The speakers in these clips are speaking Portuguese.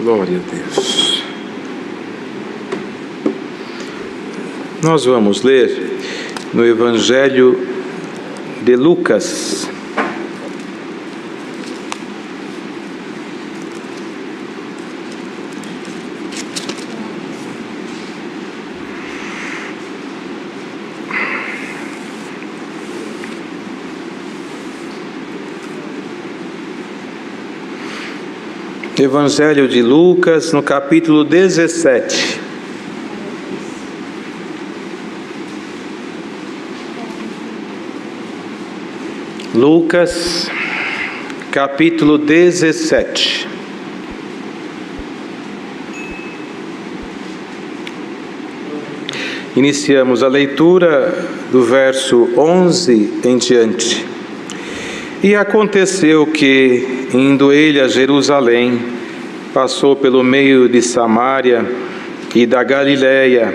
Glória a Deus. Nós vamos ler no Evangelho de Lucas, Evangelho de Lucas, no capítulo 17. Lucas, capítulo 17. Iniciamos a leitura do verso 11 em diante. E aconteceu que, indo ele a Jerusalém, passou pelo meio de Samaria e da Galiléia,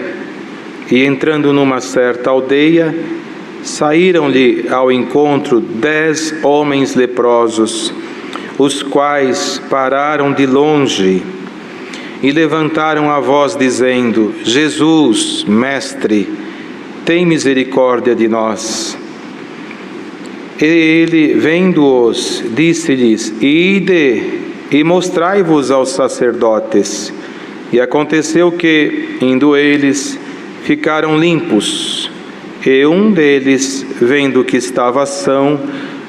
e entrando numa certa aldeia, saíram-lhe ao encontro 10 homens leprosos, os quais pararam de longe e levantaram a voz dizendo: Jesus, Mestre, tem misericórdia de nós. E ele, vendo-os, disse-lhes: Ide e mostrai-vos aos sacerdotes. E aconteceu que, indo eles, ficaram limpos. E um deles, vendo que estava são,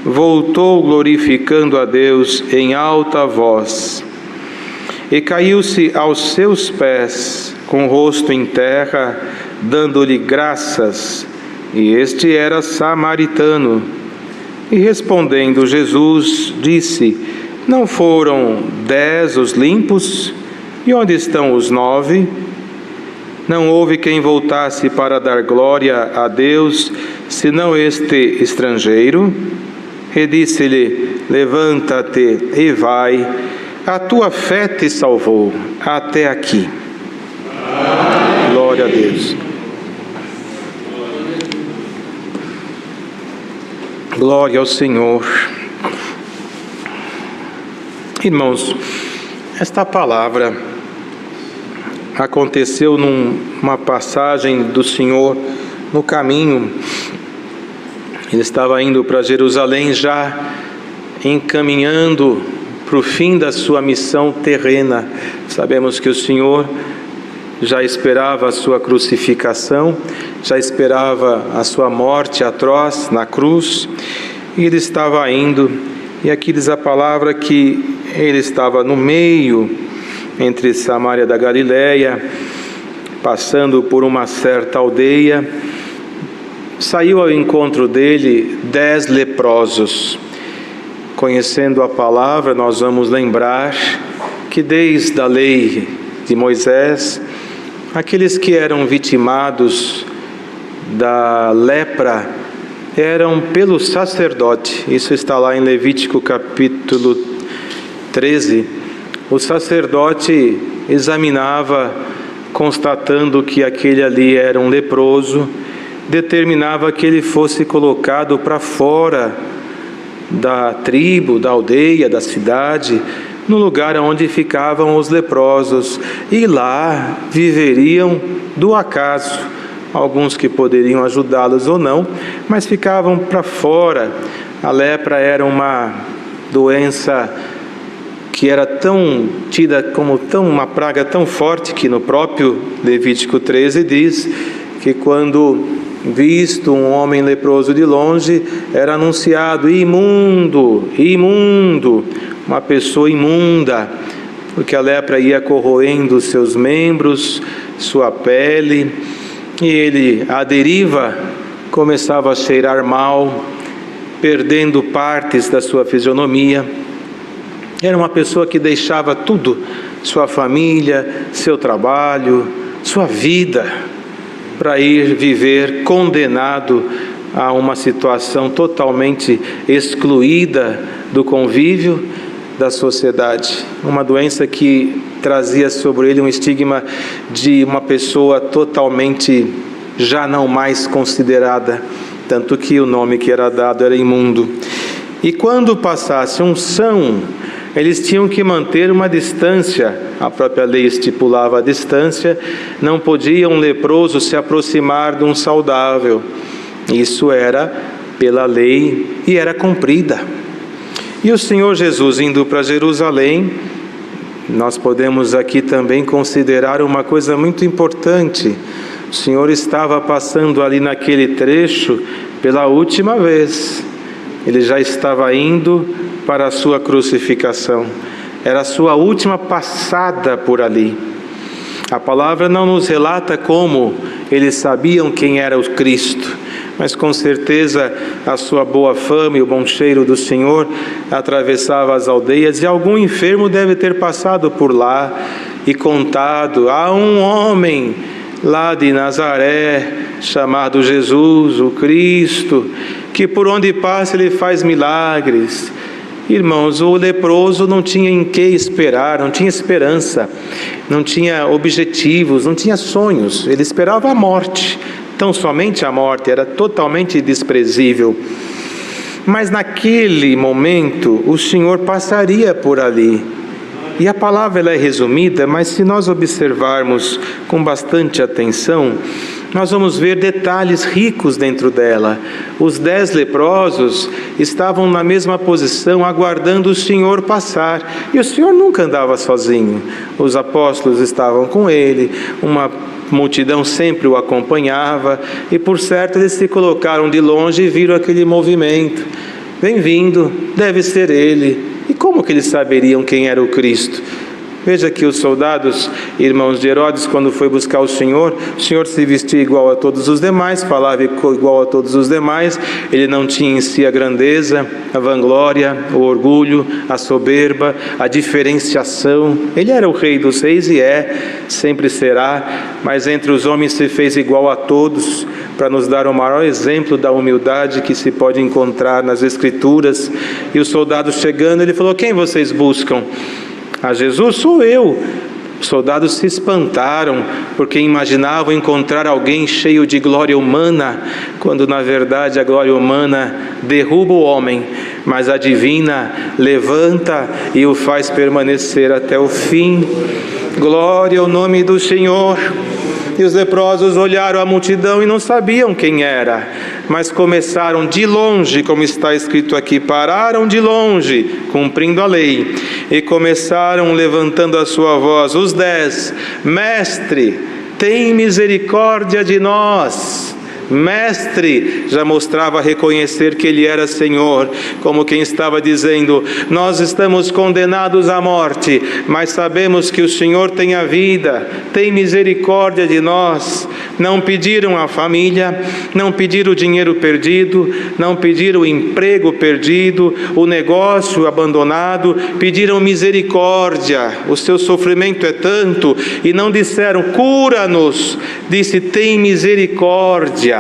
voltou glorificando a Deus em alta voz. E caiu-se aos seus pés, com o rosto em terra, dando-lhe graças. E este era samaritano. E respondendo Jesus, disse: Não foram 10 os limpos? E onde estão os 9? Não houve quem voltasse para dar glória a Deus, senão este estrangeiro? E disse-lhe: Levanta-te e vai, a tua fé te salvou. Até aqui. Glória a Deus. Glória ao Senhor. Irmãos, esta palavra aconteceu numa passagem do Senhor no caminho. Ele estava indo para Jerusalém, já encaminhando para o fim da sua missão terrena. Sabemos que o Senhor já esperava a sua crucificação, já esperava a sua morte atroz na cruz, e ele estava indo. E aqui diz a palavra que ele estava no meio, entre Samaria da Galiléia, passando por uma certa aldeia. Saiu ao encontro dele 10 leprosos. Conhecendo a palavra, nós vamos lembrar que desde a lei de Moisés, aqueles que eram vitimados da lepra eram pelo sacerdote. Isso está lá em Levítico capítulo 13. O sacerdote examinava, constatando que aquele ali era um leproso, determinava que ele fosse colocado para fora da tribo, da aldeia, da cidade, no lugar onde ficavam os leprosos, e lá viveriam do acaso, alguns que poderiam ajudá-los ou não, mas ficavam para fora. A lepra era uma doença que era tida como uma praga tão forte que no próprio Levítico 13 diz que quando visto um homem leproso de longe, era anunciado: imundo, imundo, uma pessoa imunda, porque a lepra ia corroendo seus membros, sua pele, e ele, à deriva, começava a cheirar mal, perdendo partes da sua fisionomia. Era uma pessoa que deixava tudo, sua família, seu trabalho, sua vida, para ir viver condenado a uma situação totalmente excluída do convívio da sociedade. Uma doença que trazia sobre ele um estigma de uma pessoa totalmente já não mais considerada, tanto que o nome que era dado era imundo. E quando passasse um são eles tinham que manter uma distância, a própria lei estipulava a distância, não podia um leproso se aproximar de um saudável. Isso era pela lei e era cumprida. E o Senhor Jesus indo para Jerusalém, nós podemos aqui também considerar uma coisa muito importante. O Senhor estava passando ali naquele trecho pela última vez. Ele já estava indo para a sua crucificação. Era a sua última passada por ali. A palavra não nos relata como eles sabiam quem era o Cristo, mas com certeza a sua boa fama e o bom cheiro do Senhor atravessava as aldeias, e algum enfermo deve ter passado por lá e contado: há um homem lá de Nazaré, chamado Jesus, o Cristo, que por onde passa ele faz milagres. Irmãos, o leproso não tinha em que esperar, não tinha esperança, não tinha objetivos, não tinha sonhos, ele esperava a morte. Então somente a morte era totalmente desprezível. Mas naquele momento o Senhor passaria por ali. E a palavra ela é resumida, mas se nós observarmos com bastante atenção, nós vamos ver detalhes ricos dentro dela. Os 10 leprosos estavam na mesma posição, aguardando o Senhor passar. E o Senhor nunca andava sozinho. Os apóstolos estavam com ele, uma multidão sempre o acompanhava, e por certo eles se colocaram de longe e viram aquele movimento. Vem vindo, deve ser ele. E como que eles saberiam quem era o Cristo? Veja que os soldados, irmãos de Herodes, quando foi buscar o Senhor se vestia igual a todos os demais, falava igual a todos os demais, ele não tinha em si a grandeza, a vanglória, o orgulho, a soberba, a diferenciação. Ele era o Rei dos Reis e sempre será, mas entre os homens se fez igual a todos, para nos dar o maior exemplo da humildade que se pode encontrar nas Escrituras. E os soldados chegando, ele falou: quem vocês buscam? A Jesus, sou eu. Os soldados se espantaram, porque imaginavam encontrar alguém cheio de glória humana, quando na verdade a glória humana derruba o homem, mas a divina levanta e o faz permanecer até o fim. Glória ao nome do Senhor. E os leprosos olharam a multidão e não sabiam quem era, mas começaram de longe, como está escrito aqui, pararam de longe, cumprindo a lei, e começaram levantando a sua voz, os 10, Mestre, tem misericórdia de nós. Mestre, já mostrava reconhecer que ele era Senhor, como quem estava dizendo: nós estamos condenados à morte, mas sabemos que o Senhor tem a vida, tem misericórdia de nós. Não pediram a família, não pediram o dinheiro perdido, não pediram o emprego perdido, o negócio abandonado, pediram misericórdia. O seu sofrimento é tanto, e não disseram: cura-nos, disse: tem misericórdia.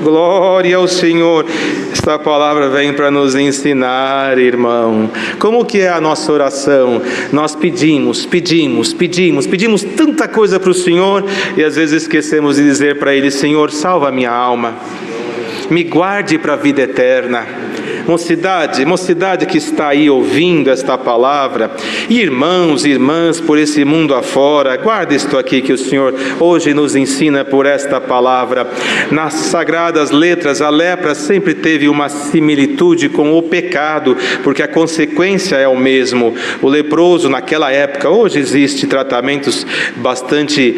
Glória ao Senhor. Esta palavra vem para nos ensinar, irmão. Como que é a nossa oração? Nós pedimos tanta coisa para o Senhor, e às vezes esquecemos de dizer para Ele: Senhor, salva a minha alma, me guarde para a vida eterna. Mocidade que está aí ouvindo esta palavra, irmãos e irmãs por esse mundo afora, guarda isto aqui que o Senhor hoje nos ensina por esta palavra. Nas sagradas letras, a lepra sempre teve uma similitude com o pecado, porque a consequência é o mesmo. O leproso naquela época, hoje existe tratamentos bastante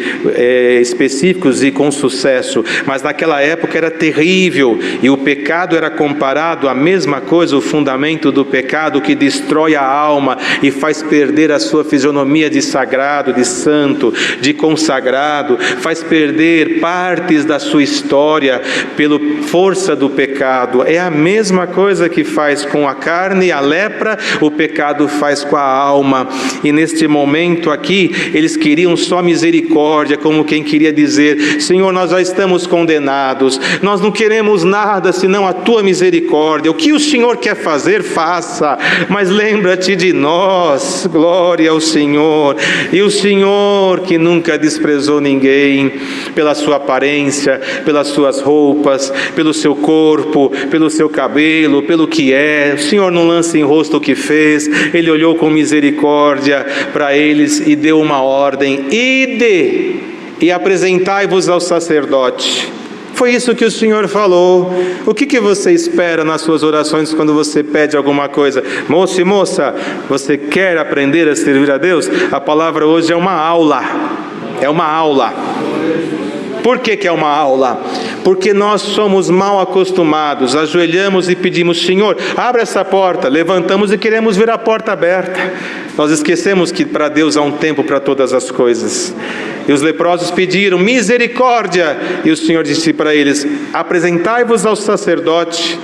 específicos e com sucesso, mas naquela época era terrível, e o pecado era comparado à mesma coisa, o fundamento do pecado que destrói a alma e faz perder a sua fisionomia de sagrado, de santo, de consagrado, faz perder partes da sua história pela força do pecado. É a mesma coisa que faz com a carne, a lepra, o pecado faz com a alma. E neste momento aqui, eles queriam só misericórdia, como quem queria dizer: Senhor, nós já estamos condenados, nós não queremos nada senão a tua misericórdia. O que o Senhor quer fazer, faça, mas lembra-te de nós. Glória ao Senhor. E o Senhor que nunca desprezou ninguém pela sua aparência, pelas suas roupas, pelo seu corpo, pelo seu cabelo, pelo que é. O Senhor não lança em rosto o que fez. Ele olhou com misericórdia para eles e deu uma ordem: ide e apresentai-vos ao sacerdote. Foi isso que o Senhor falou. O que você espera nas suas orações quando você pede alguma coisa? Moço e moça, você quer aprender a servir a Deus? A palavra hoje é uma aula. É uma aula. Por que é uma aula? Porque nós somos mal acostumados, ajoelhamos e pedimos: Senhor, abre essa porta, levantamos e queremos ver a porta aberta. Nós esquecemos que para Deus há um tempo para todas as coisas. E os leprosos pediram misericórdia, e o Senhor disse para eles: apresentai-vos ao sacerdote.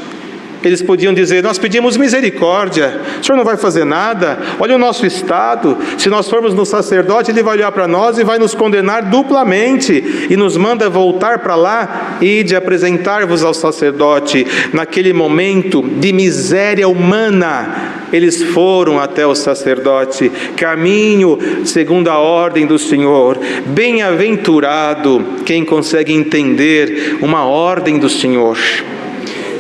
Eles podiam dizer: nós pedimos misericórdia, o Senhor não vai fazer nada, olha o nosso estado, se nós formos no sacerdote, ele vai olhar para nós e vai nos condenar duplamente, e nos manda voltar para lá e de apresentar-vos ao sacerdote. Naquele momento de miséria humana, eles foram até o sacerdote, caminho segundo a ordem do Senhor. Bem-aventurado quem consegue entender uma ordem do Senhor.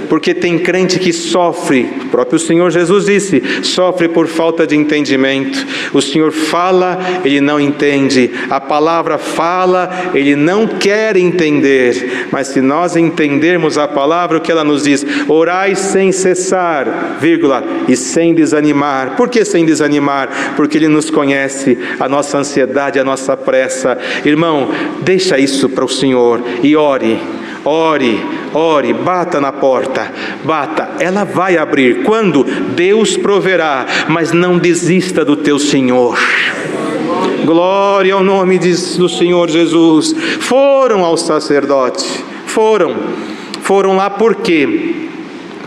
Porque tem crente que sofre, o próprio Senhor Jesus disse, sofre por falta de entendimento. O Senhor fala, ele não entende. A palavra fala, ele não quer entender. Mas se nós entendermos a palavra, o que ela nos diz? Orai sem cessar, vírgula, e sem desanimar. Por que sem desanimar? Porque ele nos conhece, a nossa ansiedade, a nossa pressa. Irmão, deixa isso para o Senhor e ore. Ore, ore, bata na porta, bata, ela vai abrir. Quando? Deus proverá, mas não desista do teu Senhor. Glória ao nome do Senhor Jesus. Foram ao sacerdote, foram lá por quê?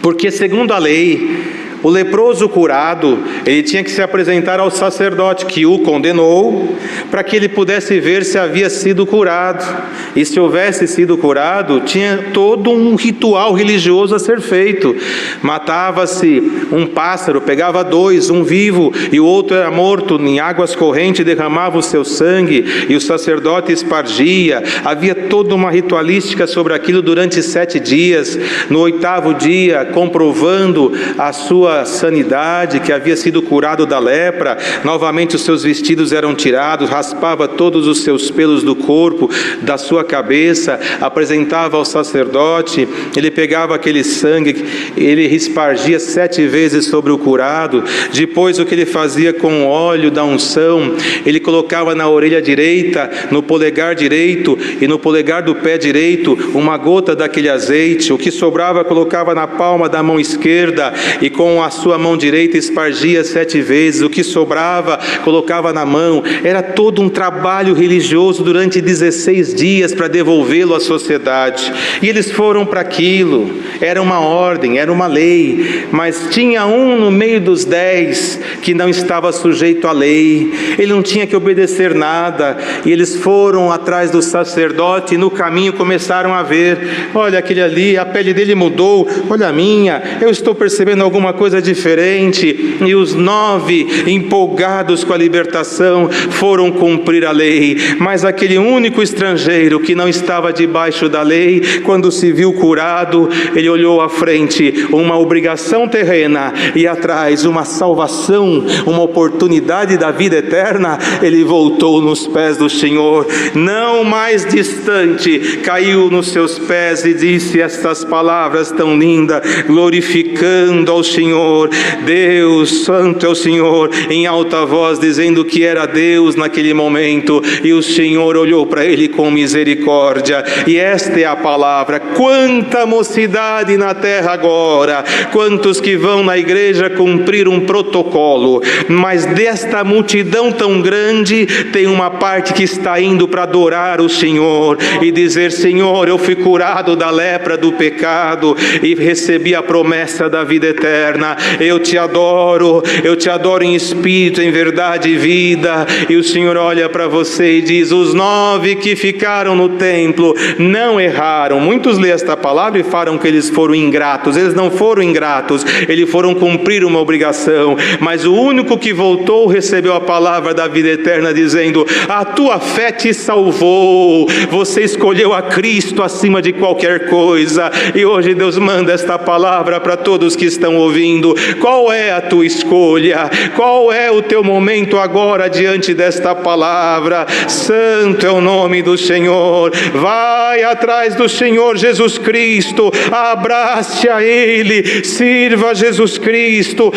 Porque segundo a lei, o leproso curado, ele tinha que se apresentar ao sacerdote que o condenou, para que ele pudesse ver se havia sido curado. E se houvesse sido curado, tinha todo um ritual religioso a ser feito. Matava-se um pássaro, pegava dois, um vivo e o outro era morto, em águas correntes derramava o seu sangue e o sacerdote espargia. Havia toda uma ritualística sobre aquilo durante 7 dias. No 8º dia, comprovando a sua sanidade, que havia sido curado da lepra, novamente os seus vestidos eram tirados, raspava todos os seus pelos do corpo, da sua cabeça, apresentava ao sacerdote, ele pegava aquele sangue, ele espargia 7 vezes sobre o curado. Depois o que ele fazia com o óleo da unção, ele colocava na orelha direita, no polegar direito e no polegar do pé direito uma gota daquele azeite. O que sobrava colocava na palma da mão esquerda e com a sua mão direita espargia 7 vezes. O que sobrava colocava na mão. Era todo um trabalho religioso durante 16 dias para devolvê-lo à sociedade. E eles foram para aquilo. Era uma ordem, era uma lei, mas tinha um no meio dos 10 que não estava sujeito à lei. Ele não tinha que obedecer nada. E eles foram atrás do sacerdote e no caminho começaram a ver: olha aquele ali, a pele dele mudou, olha a minha, eu estou percebendo alguma coisa diferente. E os 9, empolgados com a libertação, foram cumprir a lei. Mas aquele único estrangeiro que não estava debaixo da lei, quando se viu curado, ele olhou à frente uma obrigação terrena e atrás uma salvação, uma oportunidade da vida eterna. Ele voltou nos pés do Senhor, não mais distante, caiu nos seus pés e disse estas palavras tão lindas, glorificando ao Senhor: Deus, santo é o Senhor, em alta voz, dizendo que era Deus naquele momento. E o Senhor olhou para ele com misericórdia. E esta é a palavra. Quanta mocidade na terra agora, quantos que vão na igreja cumprir um protocolo, mas desta multidão tão grande, tem uma parte que está indo para adorar o Senhor e dizer: Senhor, eu fui curado da lepra do pecado e recebi a promessa da vida eterna. eterna. Eu te adoro em espírito, em verdade e vida. E o Senhor olha para você e diz: os 9 que ficaram no templo não erraram. Muitos lêem esta palavra e falam que eles foram ingratos. Eles não foram ingratos, eles foram cumprir uma obrigação. Mas o único que voltou recebeu a palavra da vida eterna, dizendo: a tua fé te salvou. Você escolheu a Cristo acima de qualquer coisa. E hoje Deus manda esta palavra para todos que estão ouvindo. Qual é a tua escolha? Qual é o teu momento agora diante desta palavra? Santo é o nome do Senhor. Vai atrás do Senhor Jesus Cristo, abrace a Ele, sirva a Jesus Cristo,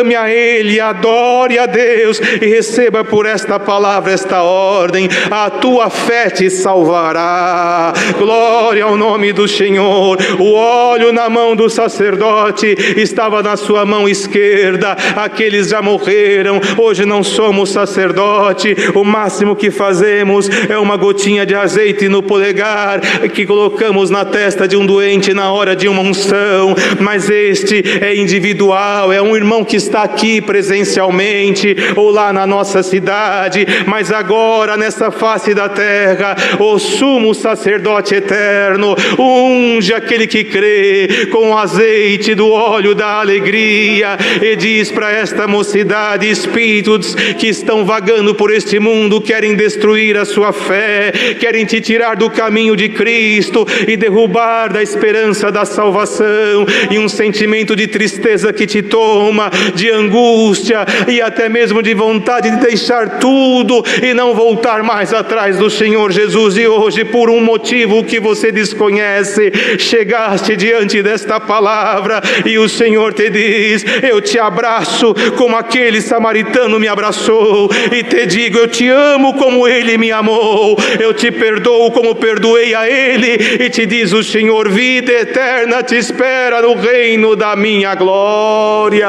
ame a Ele, adore a Deus e receba por esta palavra, esta ordem: a tua fé te salvará. Glória ao nome do Senhor. O óleo na mão do sacerdote estava na sua mão esquerda. Aqueles já morreram, hoje não somos sacerdote. O máximo que fazemos é uma gotinha de azeite no polegar que colocamos na testa de um doente na hora de uma unção. Mas este é individual, é um irmão que está aqui presencialmente ou lá na nossa cidade, mas agora nessa face da terra, o sumo sacerdote eterno unge aquele que crê com o azeite do óleo da alegria e diz para esta mocidade: espíritos que estão vagando por este mundo querem destruir a sua fé, querem te tirar do caminho de Cristo e derrubar da esperança da salvação, e um sentimento de tristeza que te toma, de angústia e até mesmo de vontade de deixar tudo e não voltar mais atrás do Senhor Jesus. E hoje, por um motivo que você desconhece, chegaste diante desta palavra e o Senhor te diz: eu te abraço como aquele samaritano me abraçou, e te digo: eu te amo como ele me amou, eu te perdoo como perdoei a ele. E te diz o Senhor: vida eterna te espera no reino da minha glória.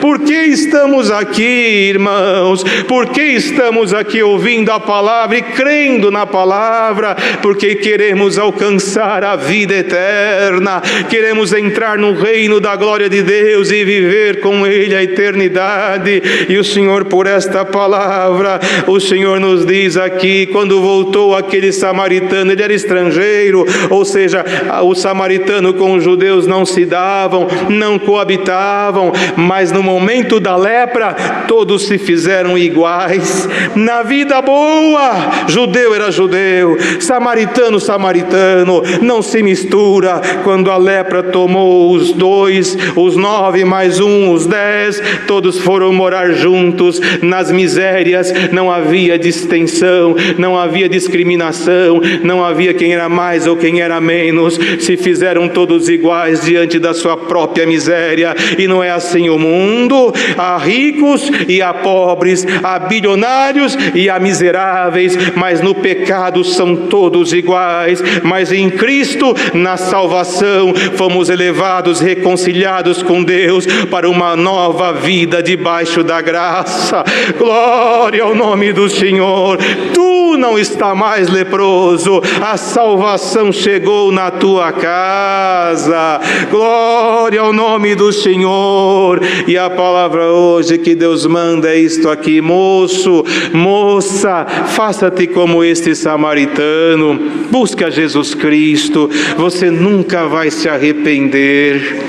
Por que estamos aqui, irmãos? Por que estamos aqui ouvindo a palavra e crendo na palavra? Porque queremos alcançar a vida eterna, queremos entrar no reino da glória de Deus e viver com Ele a eternidade. E o Senhor, por esta palavra, o Senhor nos diz aqui: quando voltou aquele samaritano, ele era estrangeiro, ou seja, o samaritano com os judeus não se davam, não coabitavam, mas no momento da lepra, todos se fizeram iguais. Na vida boa, judeu era judeu, samaritano, samaritano, não se mistura. Quando a lepra tomou os 2, os 9 mais 1, os 10, todos foram morar juntos nas misérias. Não havia distinção, não havia discriminação, não havia quem era mais ou quem era menos. Se fizeram todos iguais diante da sua própria miséria. E não é assim o mundo. Há ricos e há pobres, há bilionários e há miseráveis, mas no pecado são todos iguais. Mas em Cristo, na salvação, fomos elevados, reconciliados com Deus para uma nova vida debaixo da graça. Glória ao nome do Senhor. Tu não está mais leproso, a salvação chegou na tua casa. Glória ao nome do Senhor. E a palavra hoje que Deus manda é isto aqui: moço, moça, faça-te como este samaritano, busca Jesus Cristo, você nunca vai se arrepender.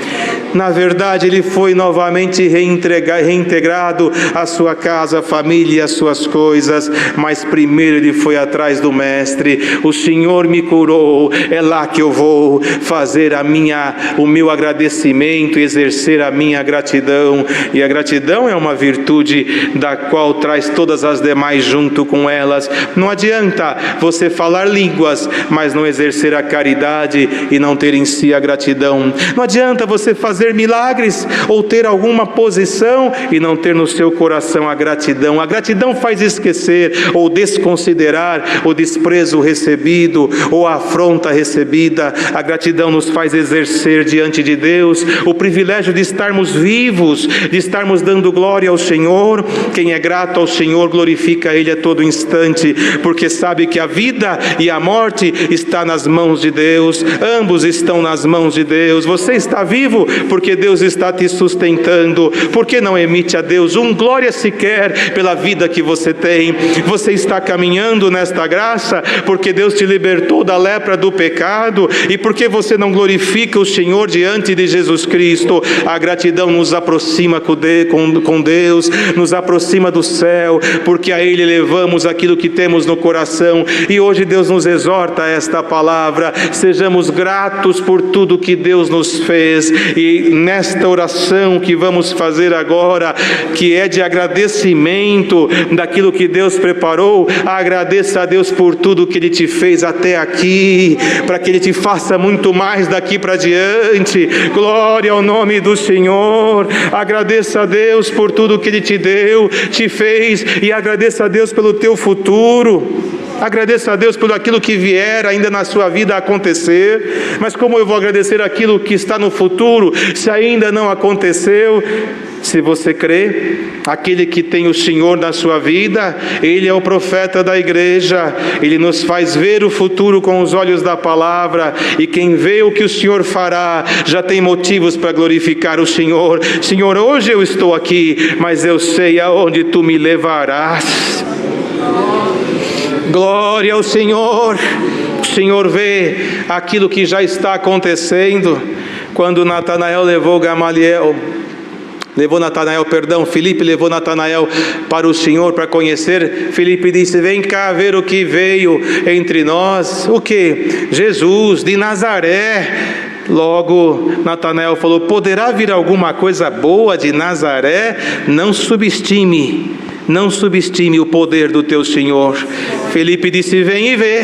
Na verdade, ele foi novamente reintegrado à sua casa, à família e às suas coisas, mas primeiro ele foi atrás do Mestre. O Senhor me curou, é lá que eu vou fazer o meu agradecimento, exercer a minha gratidão. E a gratidão é uma virtude da qual traz todas as demais junto com elas. Não adianta você falar línguas, mas não exercer a caridade e não ter em si a gratidão. Não adianta você fazer milagres ou ter alguma posição e não ter no seu coração a gratidão. A gratidão faz esquecer ou desconsiderar o desprezo recebido ou a afronta recebida. A gratidão nos faz exercer diante de Deus o privilégio de estarmos vivos, de estarmos dando glória ao Senhor. Quem é grato ao Senhor glorifica Ele a todo instante, porque sabe que a vida e a morte está nas mãos de Deus. Ambos estão nas mãos de Deus. Você está vivo porque Deus está te sustentando. Por que não emite a Deus glória sequer pela vida que você tem? Você está caminhando nesta graça porque Deus te libertou da lepra do pecado, e porque você não glorifica o Senhor diante de Jesus Cristo. A gratidão nos aproxima com Deus, nos aproxima do céu, porque a Ele levamos aquilo que temos no coração. E hoje Deus nos exorta a esta palavra: sejamos gratos por tudo que Deus nos fez. E nesta oração que vamos fazer agora, que é de agradecimento daquilo que Deus preparou, agradeça a Deus por tudo que Ele te fez até aqui, para que Ele te faça muito mais daqui para diante. Glória ao nome do Senhor. Agradeça a Deus por tudo que Ele te deu, te fez, e agradeça a Deus pelo teu futuro. Agradeça a Deus por aquilo que vier ainda na sua vida a acontecer. Mas como eu vou agradecer aquilo que está no futuro, se ainda não aconteceu? Se você crê, aquele que tem o Senhor na sua vida, Ele é o profeta da igreja. Ele nos faz ver o futuro com os olhos da palavra, e quem vê o que o Senhor fará, já tem motivos para glorificar o Senhor. Senhor, hoje eu estou aqui, mas eu sei aonde Tu me levarás. Glória ao Senhor. O Senhor vê aquilo que já está acontecendo. Quando Filipe levou Natanael para o Senhor para conhecer, Filipe disse: vem cá ver o que veio entre nós. O que? Jesus de Nazaré. Logo Natanael falou: poderá vir alguma coisa boa de Nazaré? Não subestime o poder do teu Senhor. Filipe disse: vem e vê.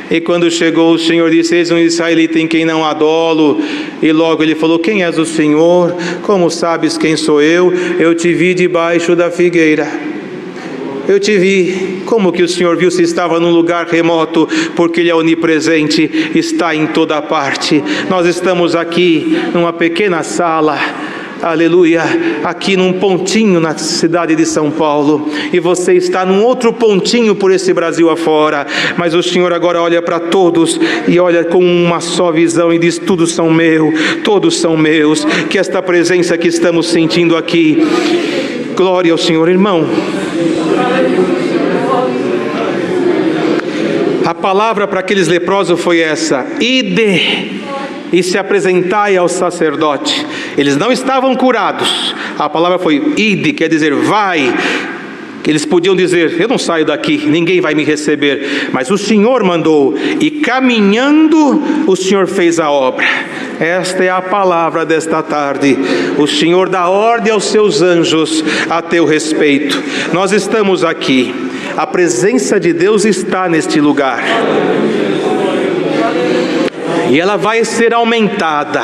E quando chegou, o Senhor disse: eis um israelita em quem não há dolo. E logo ele falou: quem és o Senhor? Como sabes quem sou eu? Eu te vi debaixo da figueira. Eu te vi. Como que o Senhor viu se estava num lugar remoto? Porque Ele é onipresente, está em toda parte. Nós estamos aqui numa pequena sala, aleluia, aqui num pontinho na cidade de São Paulo, e você está num outro pontinho por esse Brasil afora, mas o Senhor agora olha para todos e olha com uma só visão e diz: todos são meus. Que esta presença que estamos sentindo aqui, glória ao Senhor. Irmão, a palavra para aqueles leprosos foi essa: ide e se apresentai ao sacerdote. Eles não estavam curados. A palavra foi ide, quer dizer vai. Eles podiam dizer: eu não saio daqui, ninguém vai me receber. Mas o Senhor mandou, e caminhando o Senhor fez a obra. Esta é a palavra desta tarde. O Senhor dá ordem aos seus anjos a teu respeito. Nós estamos aqui, a presença de Deus está neste lugar, e ela vai ser aumentada.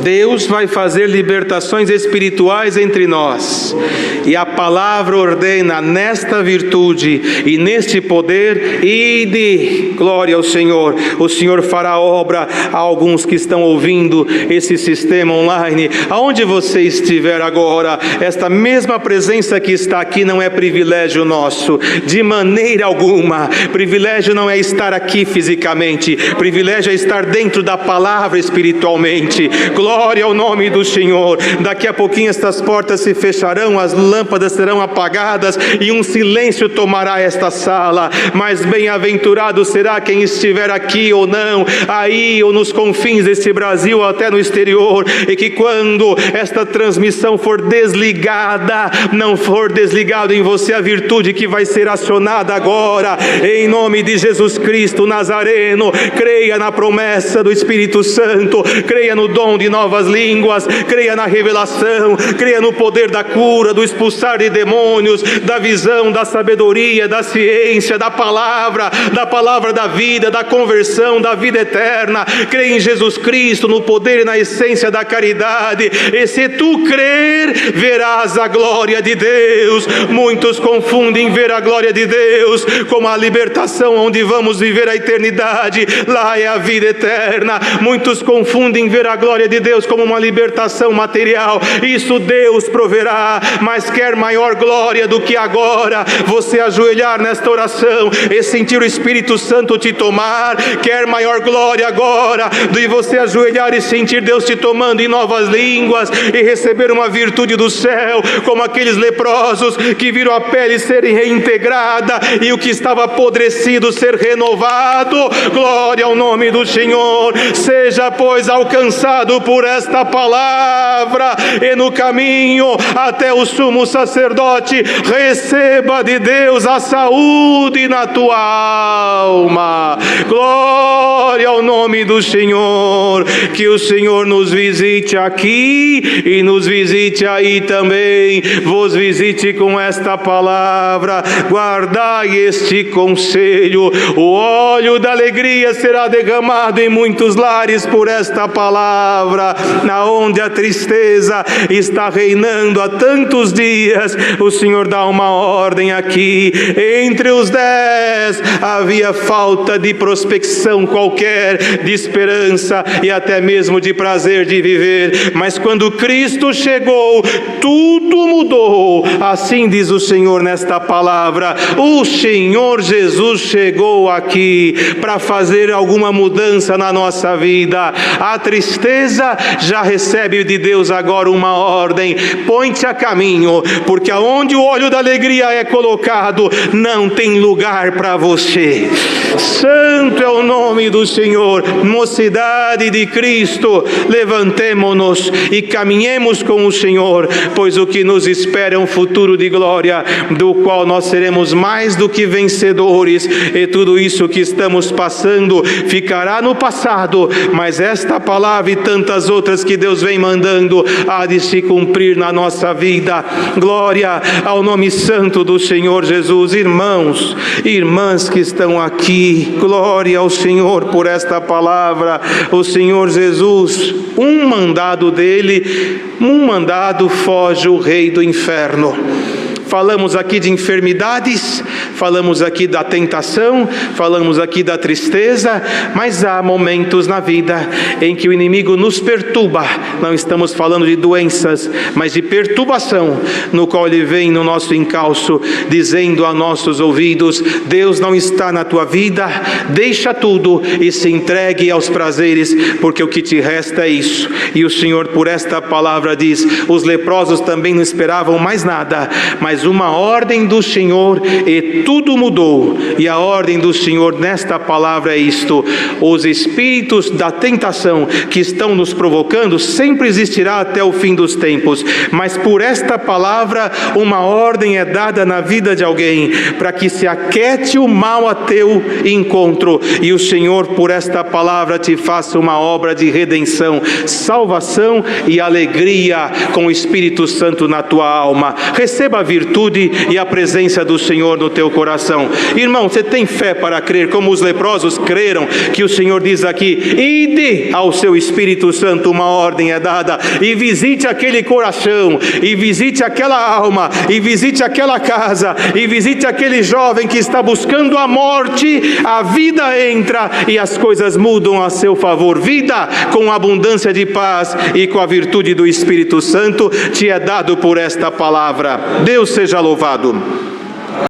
Deus vai fazer libertações espirituais entre nós, e a palavra ordena nesta virtude e neste poder: ide, glória ao Senhor. O Senhor fará obra a alguns que estão ouvindo esse sistema online, aonde você estiver agora. Esta mesma presença que está aqui não é privilégio nosso, de maneira alguma. Privilégio não é estar aqui fisicamente, privilégio é estar dentro da palavra espiritualmente. Glória ao nome do Senhor. Daqui a pouquinho estas portas se fecharão, as lâmpadas serão apagadas e um silêncio tomará esta sala. Mas bem-aventurado será quem estiver aqui ou não, aí ou nos confins deste Brasil, ou até no exterior, e que quando esta transmissão for desligada, não for desligado em você a virtude que vai ser acionada agora, em nome de Jesus Cristo Nazareno. Creia na promessa do Espírito Santo, creia no dom de novas línguas, creia na revelação, creia no poder da cura, do expulsar de demônios, da visão, da sabedoria, da ciência, da palavra da vida, da conversão, da vida eterna. Creia em Jesus Cristo, no poder e na essência da caridade, e se tu crer, verás a glória de Deus. Muitos confundem ver a glória de Deus como a libertação onde vamos viver a eternidade, lá é a vida eterna. Muitos confundem ver a glória de Deus como uma libertação material, isso Deus proverá. glória, mas quer maior glória do que agora, você ajoelhar nesta oração e sentir o Espírito Santo te tomar, quer maior glória agora, do que você ajoelhar e sentir Deus te tomando em novas línguas, e receber uma virtude do céu, como aqueles leprosos que viram a pele ser reintegrada, e o que estava apodrecido ser renovado. Glória ao nome do Senhor. Seja, pois, alcançado por esta palavra, e no caminho até o sumo sacerdote, receba de Deus a saúde na tua alma. Glória ao nome do Senhor. Que o Senhor nos visite aqui e nos visite aí também, vos visite com esta palavra. Guardai este conselho, o óleo da alegria será derramado em muitos lares por esta palavra. Na onde a tristeza está reinando há tantos dias, o Senhor dá uma ordem aqui. Entre os 10 havia falta de prospecção qualquer, de esperança e até mesmo de prazer de viver, mas quando Cristo chegou, tudo mudou. Assim diz o Senhor nesta palavra. O Senhor Jesus chegou aqui para fazer alguma mudança na nossa vida. A tristeza já recebe de Deus agora uma ordem: põe-te a caminho, porque aonde o óleo da alegria é colocado, não tem lugar para você. Santo é o nome do Senhor. Mocidade de Cristo, levantemo-nos e caminhemos com o Senhor, pois o que nos espera é um futuro de glória, do qual nós seremos mais do que vencedores, e tudo isso que estamos passando ficará no passado, mas esta palavra e tantas outras que Deus vem mandando há de se cumprir na nossa vida. Glória ao nome santo do Senhor Jesus. Irmãos e irmãs que estão aqui, glória ao Senhor por esta palavra. O Senhor Jesus, um mandado dele, um mandado foge o rei do inferno. Falamos aqui de enfermidades, falamos aqui da tentação, falamos aqui da tristeza, mas há momentos na vida em que o inimigo nos perturba. Não estamos falando de doenças, mas de perturbação, no qual ele vem no nosso encalço, dizendo a nossos ouvidos: Deus não está na tua vida, deixa tudo e se entregue aos prazeres, porque o que te resta é isso. E o Senhor, por esta palavra, diz: os leprosos também não esperavam mais nada, mas uma ordem do Senhor, e tudo mudou. E a ordem do Senhor nesta palavra é isto: os espíritos da tentação que estão nos provocando sempre existirá até o fim dos tempos, mas por esta palavra uma ordem é dada na vida de alguém, para que se aquete o mal a teu encontro, e o Senhor por esta palavra te faça uma obra de redenção, salvação e alegria com o Espírito Santo na tua alma. Receba a virtude e a presença do Senhor no teu coração. Irmão, você tem fé para crer como os leprosos creram, que o Senhor diz aqui: ide ao seu Espírito Santo, uma ordem é dada, e visite aquele coração, e visite aquela alma, e visite aquela casa, e visite aquele jovem que está buscando a morte. A vida entra e as coisas mudam a seu favor. Vida com abundância de paz e com a virtude do Espírito Santo te é dado por esta palavra. Deus seja louvado.